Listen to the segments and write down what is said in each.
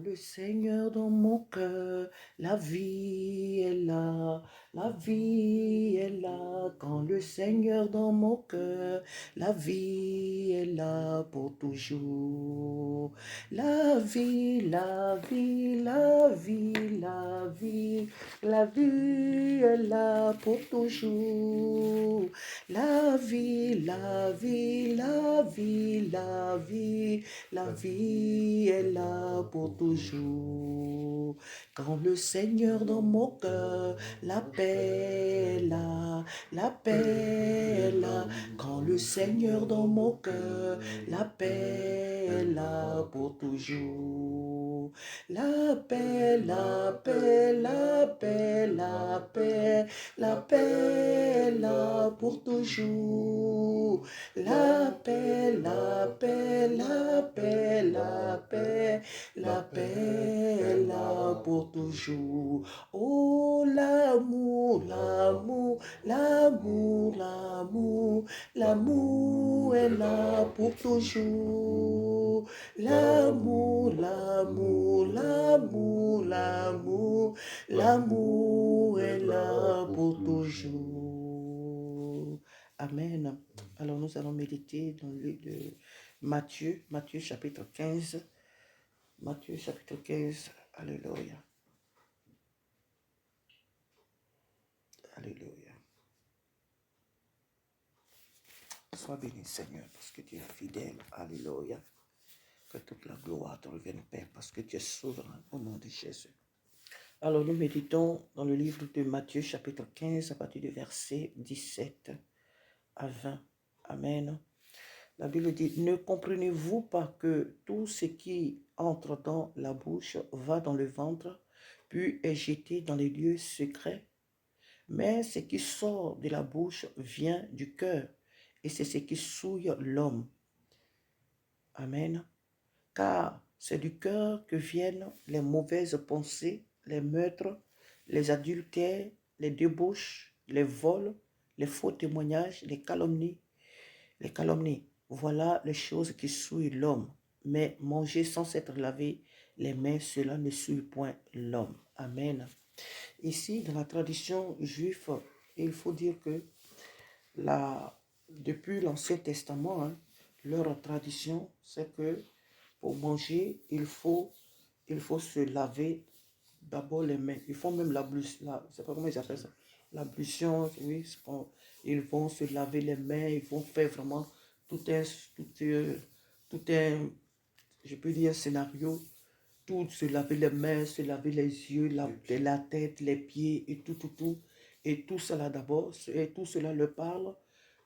le Seigneur dans mon cœur, la vie est là, la vie est là. Quand le Seigneur dans mon cœur, la vie est là pour toujours. La vie, la vie, la vie, la vie, la vie est là pour toujours. La vie, la vie, la vie, la vie. La vie est là pour toujours. Quand le Seigneur dans mon cœur, la paix est là, la paix est là. Quand le Seigneur dans mon cœur, la paix est là pour toujours. La paix, la paix, la paix, la paix, la paix est là pour toujours. La paix, la paix, la paix, la paix, la paix est là pour toujours. Oh, l'amour, l'amour, l'amour, l'amour, l'amour est là pour toujours. L'amour, l'amour, l'amour, l'amour, l'amour est là pour toujours. Amen. Alors nous allons méditer dans le livre de Matthieu, Matthieu chapitre 15. Matthieu chapitre 15. Alléluia. Alléluia. Sois béni Seigneur parce que tu es fidèle. Alléluia. Que toute la gloire te revienne Père parce que tu es souverain au nom de Jésus. Alors nous méditons dans le livre de Matthieu chapitre 15 à partir du verset 17 à 20. Amen. La Bible dit, ne comprenez-vous pas que tout ce qui entre dans la bouche va dans le ventre, puis est jeté dans les lieux secrets? Mais ce qui sort de la bouche vient du cœur, et c'est ce qui souille l'homme. Amen. Car c'est du cœur que viennent les mauvaises pensées, les meurtres, les adultères, les débauches, les vols, les faux témoignages, les calomnies. Voilà les choses qui souillent l'homme. Mais manger sans s'être lavé les mains, cela ne souille point l'homme. Amen. Ici, dans la tradition juive, il faut dire que depuis l'Ancien Testament, leur tradition, c'est que pour manger, il faut se laver d'abord les mains. Ils font même l'ablution, c'est pas comment ils appellent ça, l'ablution, oui, ils vont se laver les mains, ils vont faire vraiment tout un, je peux dire, scénario, tout, se laver les mains, se laver les yeux, la tête, les pieds et tout. Et tout cela d'abord, et tout cela leur parle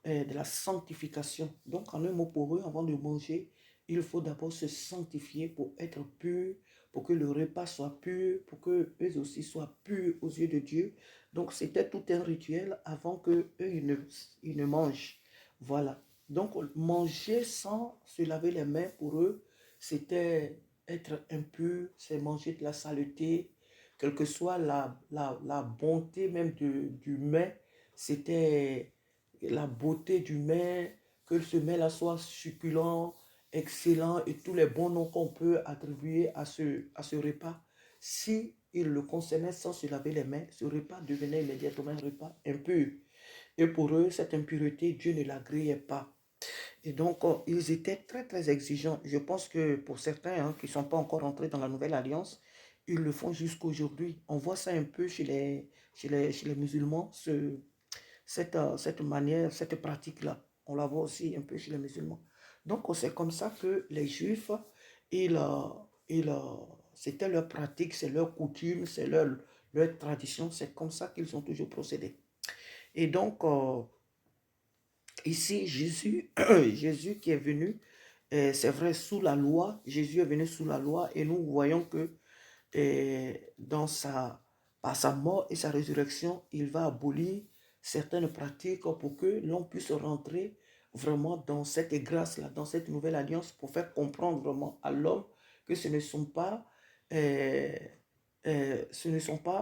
de la sanctification. Donc, en un mot pour eux, avant de manger, il faut d'abord se sanctifier pour être pur, pour que le repas soit pur, pour que eux aussi soient purs aux yeux de Dieu. Donc, c'était tout un rituel avant que eux ils ne mangent. Voilà. Donc, manger sans se laver les mains pour eux, c'était être impur, c'est manger de la saleté, quelle que soit la bonté même du mets, c'était la beauté du mets, que ce mets-là soit succulent, excellent et tous les bons noms qu'on peut attribuer à ce repas. Si il le consommait sans se laver les mains, ce repas devenait immédiatement un repas impur. Et pour eux, cette impureté, Dieu ne l'agréait pas. Et donc, ils étaient très, très exigeants. Je pense que pour certains qui ne sont pas encore entrés dans la nouvelle alliance, ils le font jusqu'aujourd'hui. On voit ça un peu chez les musulmans, cette manière, cette pratique-là. On la voit aussi un peu chez les musulmans. Donc, c'est comme ça que les Juifs, c'était leur pratique, c'est leur coutume, c'est leur tradition. C'est comme ça qu'ils ont toujours procédé. Et donc, ici, Jésus, Jésus qui est venu, c'est vrai, sous la loi, Jésus est venu sous la loi et nous voyons que par sa mort et sa résurrection, il va abolir certaines pratiques pour que l'on puisse rentrer vraiment dans cette grâce-là, dans cette nouvelle alliance, pour faire comprendre vraiment à l'homme que ce ne sont pas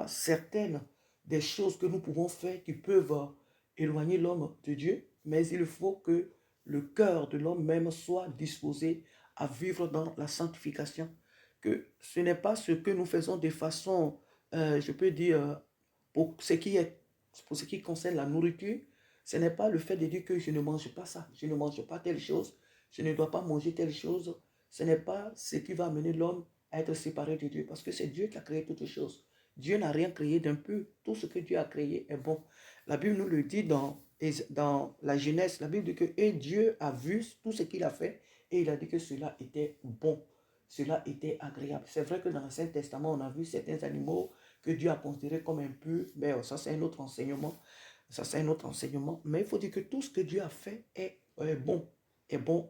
certaines des choses que nous pouvons faire qui peuvent éloigner l'homme de Dieu, mais il faut que le cœur de l'homme même soit disposé à vivre dans la sanctification. que ce n'est pas ce que nous faisons de façon, je peux dire, pour pour ce qui concerne la nourriture, ce n'est pas le fait de dire que je ne mange pas ça, je ne mange pas telle chose, je ne dois pas manger telle chose. Ce n'est pas ce qui va amener l'homme à être séparé de Dieu, parce que c'est Dieu qui a créé toutes choses. Dieu n'a rien créé d'impur. Tout ce que Dieu a créé est bon. La Bible nous le dit dans la Genèse. La Bible dit que et Dieu a vu tout ce qu'il a fait et il a dit que cela était bon. Cela était agréable. C'est vrai que dans l'Ancien Testament, on a vu certains animaux que Dieu a considérés comme impurs. Mais ça, c'est un autre enseignement. Ça, c'est un autre enseignement. Mais il faut dire que tout ce que Dieu a fait est bon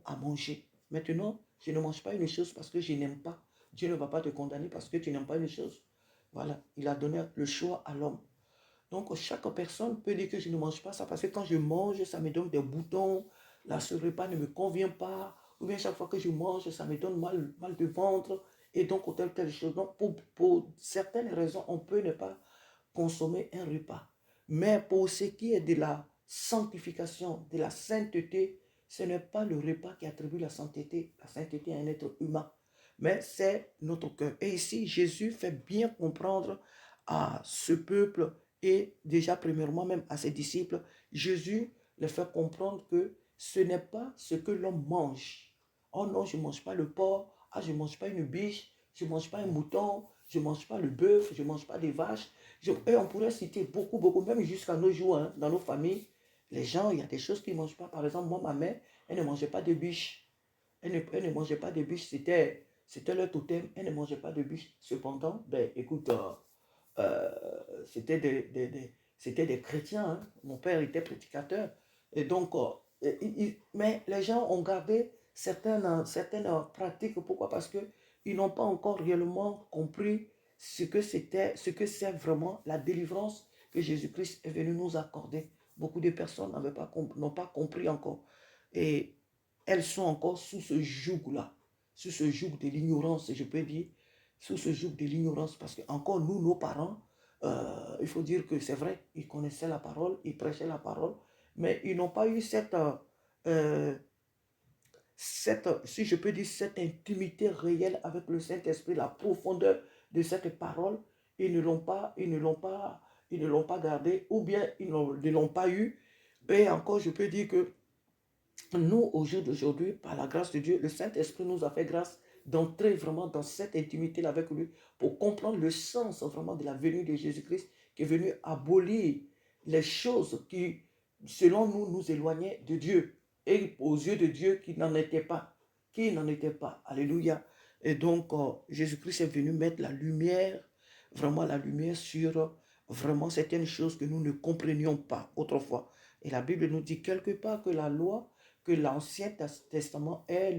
à manger. Maintenant, je ne mange pas une chose parce que je n'aime pas. Dieu ne va pas te condamner parce que tu n'aimes pas une chose. Voilà, il a donné le choix à l'homme. Donc, chaque personne peut dire que je ne mange pas ça parce que quand je mange, ça me donne des boutons, là, ce repas ne me convient pas, ou bien chaque fois que je mange, ça me donne mal de ventre, et donc, telle chose. Donc, pour certaines raisons, on peut ne pas consommer un repas. Mais pour ce qui est de la sanctification, de la sainteté, ce n'est pas le repas qui attribue la sainteté à un être humain, mais c'est notre cœur. Et ici, Jésus fait bien comprendre à ce peuple et déjà premièrement même à ses disciples, Jésus les fait comprendre que ce n'est pas ce que l'homme mange. Oh non, je ne mange pas le porc, ah, je ne mange pas une biche, je ne mange pas un mouton, je ne mange pas le bœuf, je ne mange pas des vaches. Et on pourrait citer beaucoup, même jusqu'à nos jours, hein, dans nos familles, les gens, il y a des choses qu'ils ne mangent pas. Par exemple, moi, ma mère, elle ne mangeait pas de biche. Elle ne mangeait pas de biche, c'était leur totem, elle ne mangeait pas de biche. Cependant, ben, écoute, c'était des chrétiens, hein. Mon père était prédicateur. Et donc, mais les gens ont gardé certaines pratiques. Pourquoi? Parce qu'ils n'ont pas encore réellement compris ce que c'est vraiment la délivrance que Jésus-Christ est venu nous accorder. Beaucoup de personnes n'ont pas compris encore. Et elles sont encore sous ce joug-là, sous ce joug de l'ignorance, je peux dire, sous ce joug de l'ignorance, parce que encore nous, nos parents, il faut dire que c'est vrai, ils connaissaient la parole, ils prêchaient la parole, mais ils n'ont pas eu si je peux dire, cette intimité réelle avec le Saint-Esprit, la profondeur de cette parole, ils ne l'ont pas gardée, ou bien ils ne l'ont pas eu. Et encore, je peux dire que nous, au jour d'aujourd'hui, par la grâce de Dieu, le Saint-Esprit nous a fait grâce d'entrer vraiment dans cette intimité avec lui pour comprendre le sens vraiment de la venue de Jésus-Christ qui est venu abolir les choses qui, selon nous, nous éloignaient de Dieu et aux yeux de Dieu qui n'en étaient pas. Qui n'en étaient pas. Alléluia. Et donc, Jésus-Christ est venu mettre la lumière, vraiment la lumière sur vraiment certaines choses que nous ne comprenions pas autrefois. Et la Bible nous dit quelque part que la loi, que l'Ancien Testament est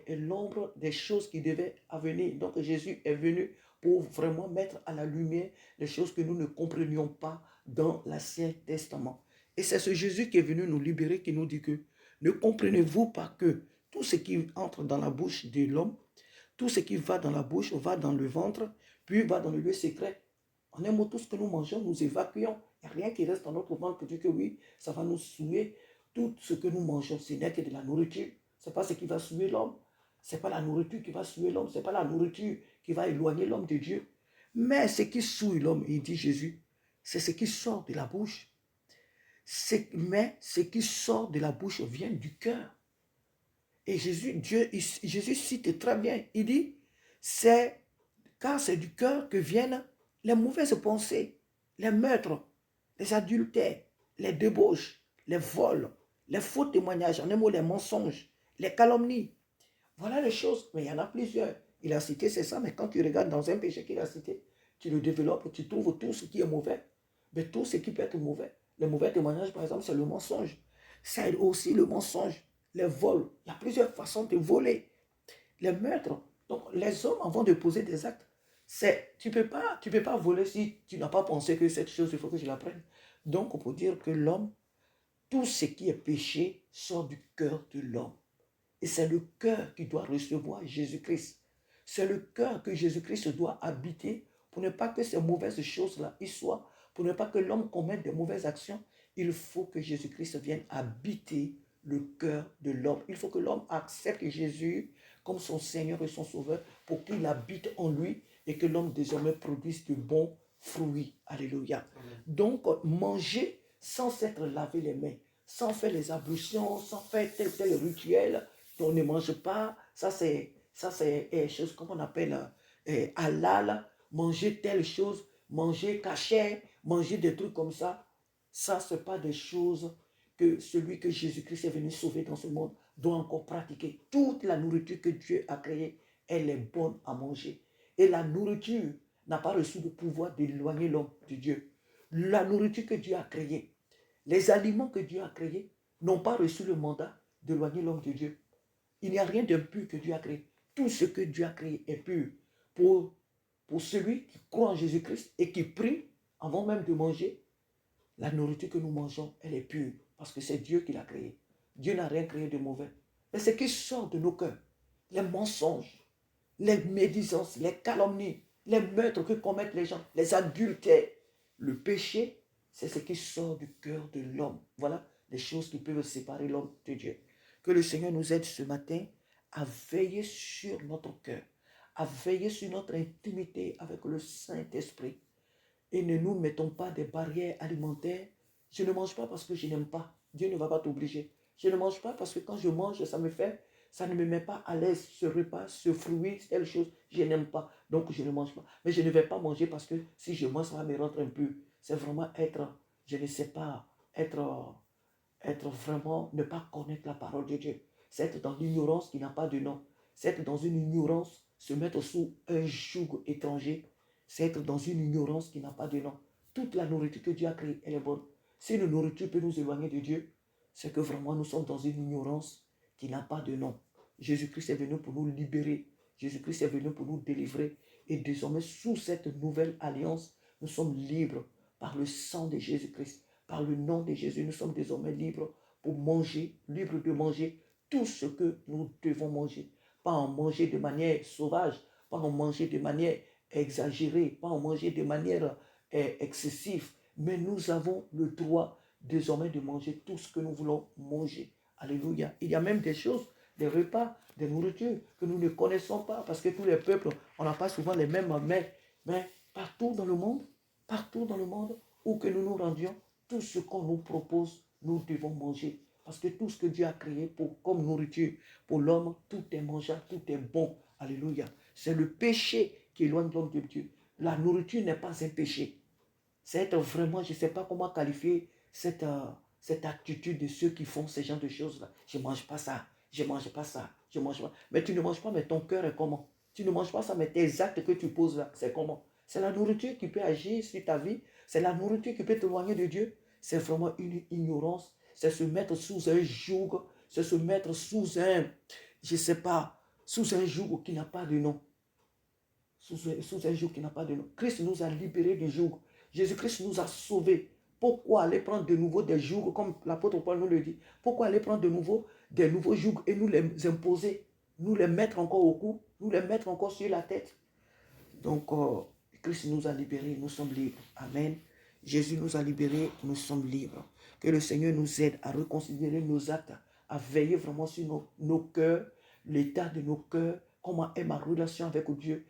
l'ombre des choses qui devaient venir. Donc Jésus est venu pour vraiment mettre à la lumière les choses que nous ne comprenions pas dans l'Ancien Testament. Et c'est ce Jésus qui est venu nous libérer, qui nous dit que ne comprenez-vous pas que tout ce qui entre dans la bouche de l'homme, tout ce qui va dans la bouche va dans le ventre, puis va dans le lieu secret. En un mot, tout ce que nous mangeons, nous évacuons. Il n'y a rien qui reste dans notre ventre que Dieu que oui, ça va nous souiller. Tout ce que nous mangeons, ce n'est que de la nourriture. Ce n'est pas ce qui va souiller l'homme. Ce n'est pas la nourriture qui va souiller l'homme. Ce n'est pas la nourriture qui va éloigner l'homme de Dieu. Mais ce qui souille l'homme, il dit Jésus, c'est ce qui sort de la bouche. Mais ce qui sort de la bouche vient du cœur. Et Jésus cite très bien. Il dit, car c'est du cœur que viennent les mauvaises pensées, les meurtres, les adultères, les débauches, les vols, les faux témoignages, en un mot, les mensonges, les calomnies. Voilà les choses, mais il y en a plusieurs. Il a cité, c'est ça, mais quand tu regardes dans un péché qu'il a cité, tu le développes, tu trouves tout ce qui est mauvais, mais tout ce qui peut être mauvais. Les mauvais témoignages, par exemple, c'est le mensonge. C'est aussi le mensonge, les vols. Il y a plusieurs façons de voler. Les meurtres. Donc, les hommes, avant de poser des actes, tu peux pas voler si tu n'as pas pensé que cette chose, il faut que je la prenne. Donc, on peut dire que l'homme, tout ce qui est péché sort du cœur de l'homme. Et c'est le cœur qui doit recevoir Jésus-Christ. C'est le cœur que Jésus-Christ doit habiter pour ne pas que ces mauvaises choses-là y soient, pour ne pas que l'homme commette de mauvaises actions. Il faut que Jésus-Christ vienne habiter le cœur de l'homme. Il faut que l'homme accepte Jésus comme son Seigneur et son Sauveur, pour qu'il habite en lui et que l'homme désormais produise de bons fruits. Alléluia. Donc, manger sans s'être lavé les mains, sans faire les ablutions, sans faire tel rituel, on ne mange pas. Ça, c'est chose, comme on appelle, halal, manger telle chose, manger cachet, manger des trucs comme ça. Ça, ce n'est pas des choses que celui que Jésus-Christ est venu sauver dans ce monde doit encore pratiquer. Toute la nourriture que Dieu a créée, elle est bonne à manger. Et la nourriture n'a pas reçu le pouvoir d'éloigner l'homme de Dieu. La nourriture que Dieu a créée, les aliments que Dieu a créés n'ont pas reçu le mandat d'éloigner l'homme de Dieu. Il n'y a rien d'impur que Dieu a créé. Tout ce que Dieu a créé est pur. Pour celui qui croit en Jésus-Christ et qui prie avant même de manger, la nourriture que nous mangeons, elle est pure. Parce que c'est Dieu qui l'a créée. Dieu n'a rien créé de mauvais. Mais ce qui sort de nos cœurs, les mensonges, les médisances, les calomnies, les meurtres que commettent les gens, les adultères, le péché, c'est ce qui sort du cœur de l'homme. Voilà les choses qui peuvent séparer l'homme de Dieu. Que le Seigneur nous aide ce matin à veiller sur notre cœur, à veiller sur notre intimité avec le Saint-Esprit. Et ne nous mettons pas des barrières alimentaires. Je ne mange pas parce que je n'aime pas. Dieu ne va pas t'obliger. Je ne mange pas parce que quand je mange, ça ne me met pas à l'aise ce repas, ce fruit, telle chose. Je n'aime pas. Donc je ne mange pas. Mais je ne vais pas manger parce que si je mange, ça va me rendre impur. C'est vraiment être, je ne sais pas, être vraiment, ne pas connaître la parole de Dieu. C'est être dans l'ignorance qui n'a pas de nom. C'est être dans une ignorance, se mettre sous un joug étranger. C'est être dans une ignorance qui n'a pas de nom. Toute la nourriture que Dieu a créée, elle est bonne. Si une nourriture peut nous éloigner de Dieu, c'est que vraiment nous sommes dans une ignorance qui n'a pas de nom. Jésus-Christ est venu pour nous libérer. Jésus-Christ est venu pour nous délivrer. Et désormais, sous cette nouvelle alliance, nous sommes libres par le sang de Jésus-Christ. Par le nom de Jésus, nous sommes désormais libres pour manger, libres de manger tout ce que nous devons manger. Pas en manger de manière sauvage, pas en manger de manière exagérée, pas en manger de manière excessive, mais nous avons le droit désormais de manger tout ce que nous voulons manger. Alléluia. Il y a même des choses, des repas, des nourritures que nous ne connaissons pas parce que tous les peuples, on n'a pas souvent les mêmes mets. Mais partout dans le monde, où que nous nous rendions, tout ce qu'on nous propose, nous devons manger. Parce que tout ce que Dieu a créé comme nourriture pour l'homme, tout est mangeable, tout est bon. Alléluia. C'est le péché qui éloigne l'homme de Dieu. La nourriture n'est pas un péché. C'est être vraiment, je ne sais pas comment qualifier cette attitude de ceux qui font ce genre de choses-là. Je ne mange pas ça, je ne mange pas ça, je ne mange pas. Mais tu ne manges pas, mais ton cœur est comment? Tu ne manges pas ça, mais tes actes que tu poses là, c'est comment? C'est la nourriture qui peut agir sur ta vie. C'est la nourriture qui peut t'éloigner de Dieu. C'est vraiment une ignorance. C'est se mettre sous un joug. C'est se mettre sous un, je ne sais pas, sous un joug qui n'a pas de nom. Sous un joug qui n'a pas de nom. Christ nous a libérés du joug. Jésus-Christ nous a sauvés. Pourquoi aller prendre de nouveau des jougs, comme l'apôtre Paul nous le dit? Pourquoi aller prendre de nouveau des nouveaux jougs et nous les imposer, nous les mettre encore au cou, nous les mettre encore sur la tête? Donc, Christ nous a libérés, nous sommes libres. Amen. Jésus nous a libérés, nous sommes libres. Que le Seigneur nous aide à reconsidérer nos actes, à veiller vraiment sur nos cœurs, l'état de nos cœurs, comment est ma relation avec Dieu,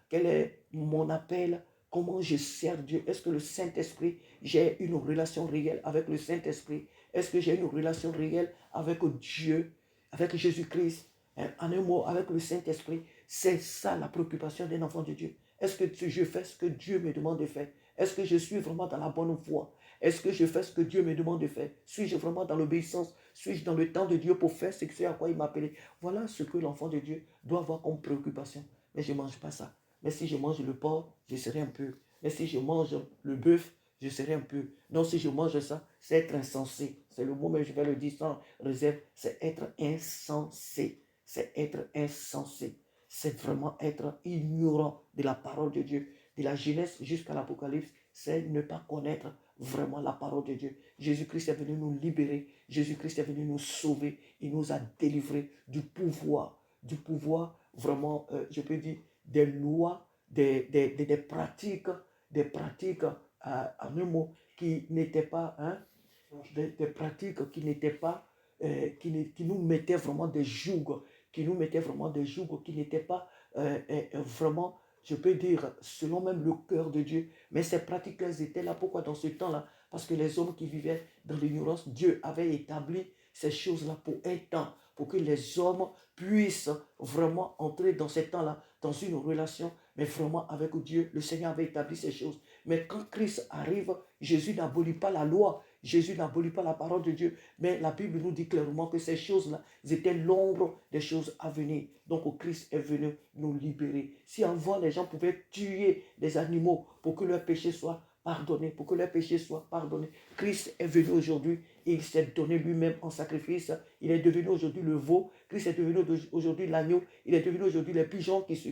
quel est mon appel, comment je sers Dieu. Est-ce que le Saint-Esprit, j'ai une relation réelle avec le Saint-Esprit? Est-ce que j'ai une relation réelle avec Dieu, avec Jésus-Christ? En un mot, avec le Saint-Esprit. C'est ça la préoccupation d'un enfant de Dieu. Est-ce que je fais ce que Dieu me demande de faire? Est-ce que je suis vraiment dans la bonne voie? Est-ce que je fais ce que Dieu me demande de faire? Suis-je vraiment dans l'obéissance? Suis-je dans le temps de Dieu pour faire ce à quoi il m'a appelé? Voilà ce que l'enfant de Dieu doit avoir comme préoccupation. Mais je ne mange pas ça. Mais si je mange le porc, je serai un peu. Mais si je mange le bœuf, je serai un peu. Non, si je mange ça, c'est être insensé. C'est le mot, mais je vais le dire sans réserve. C'est être insensé. C'est être insensé. C'est vraiment être ignorant de la parole de Dieu. De la Genèse jusqu'à l'Apocalypse, c'est ne pas connaître vraiment la parole de Dieu. Jésus-Christ est venu nous libérer. Jésus-Christ est venu nous sauver. Il nous a délivrés du pouvoir vraiment, je peux dire, des lois, des pratiques, en un mot, qui n'étaient pas, des pratiques qui n'étaient pas, qui nous mettaient vraiment des jougs, qui nous mettait vraiment des jougs qui n'étaient pas vraiment, je peux dire, selon même le cœur de Dieu. Mais ces pratiques, elles étaient là. Pourquoi dans ce temps-là? Parce que les hommes qui vivaient dans l'ignorance, Dieu avait établi ces choses-là pour un temps, pour que les hommes puissent vraiment entrer dans ces temps-là, dans une relation, mais vraiment avec Dieu. Le Seigneur avait établi ces choses. Mais quand Christ arrive, Jésus n'abolit pas la loi, Jésus n'abolit pas la parole de Dieu, mais la Bible nous dit clairement que ces choses-là étaient l'ombre des choses à venir. Donc Christ est venu nous libérer. Si avant les gens pouvaient tuer des animaux pour que leurs péchés soient pardonnés, pour que leurs péchés soient pardonnés, Christ est venu aujourd'hui et il s'est donné lui-même en sacrifice. Il est devenu aujourd'hui le veau. Christ est devenu aujourd'hui l'agneau. Il est devenu aujourd'hui les pigeons qui se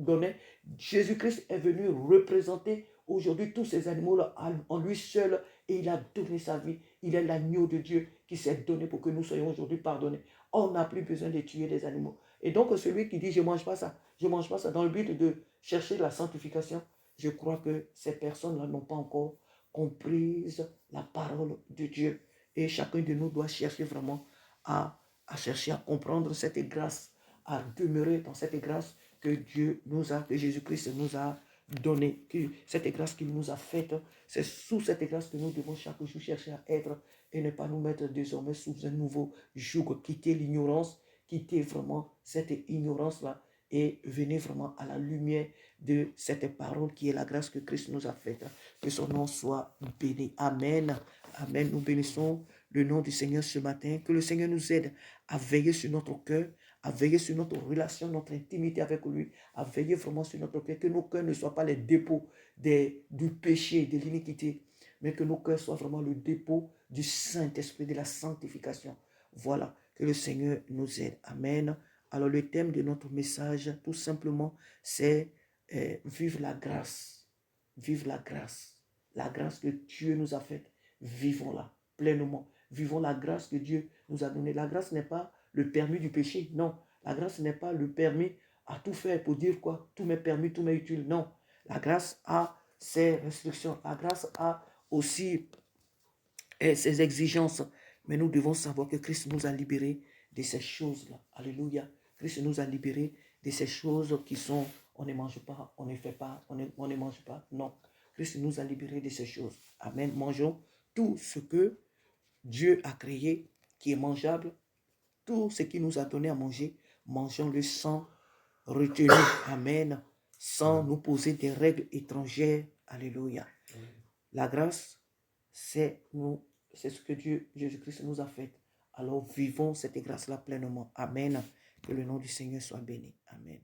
donnaient. Jésus-Christ est venu représenter aujourd'hui tous ces animaux-là en lui seul et il a donné sa vie. Il est l'agneau de Dieu qui s'est donné pour que nous soyons aujourd'hui pardonnés. On n'a plus besoin de tuer des animaux. Et donc celui qui dit je ne mange pas ça, je ne mange pas ça, dans le but de chercher la sanctification, je crois que ces personnes-là n'ont pas encore compris la parole de Dieu. Et chacun de nous doit chercher vraiment à chercher à comprendre cette grâce, à demeurer dans cette grâce que Dieu nous a, que Jésus-Christ nous a donnée, cette grâce qu'il nous a faite. C'est sous cette grâce que nous devons chaque jour chercher à être et ne pas nous mettre désormais sous un nouveau joug, quitter l'ignorance, quitter vraiment cette ignorance-là et venir vraiment à la lumière de cette parole qui est la grâce que Christ nous a faite. Que son nom soit béni. Amen. Amen. Nous bénissons le nom du Seigneur ce matin. Que le Seigneur nous aide à veiller sur notre cœur, à veiller sur notre relation, notre intimité avec lui, à veiller vraiment sur notre cœur, que nos cœurs ne soient pas les dépôts du péché, de l'iniquité, mais que nos cœurs soient vraiment le dépôt du Saint-Esprit, de la sanctification. Voilà, que le Seigneur nous aide. Amen. Alors le thème de notre message, tout simplement, c'est vivre la grâce. Vivre la grâce que Dieu nous a faite. Vivons-la pleinement. Vivons la grâce que Dieu nous a donnée. La grâce n'est pas le permis du péché, non. La grâce n'est pas le permis à tout faire pour dire quoi, tout m'est permis, tout m'est utile, non. La grâce a ses restrictions. La grâce a aussi ses exigences. Mais nous devons savoir que Christ nous a libérés de ces choses-là. Alléluia. Christ nous a libérés de ces choses qui sont, on ne mange pas, on ne fait pas, on ne mange pas. Non. Christ nous a libérés de ces choses. Amen. Mangeons tout ce que Dieu a créé, qui est mangeable, tout ce qu'il nous a donné à manger, mangeons-le sans retenue. Amen. Sans nous poser des règles étrangères. Alléluia. La grâce, c'est ce que Dieu, Jésus-Christ nous a fait. Alors vivons cette grâce-là pleinement. Amen. Que le nom du Seigneur soit béni. Amen.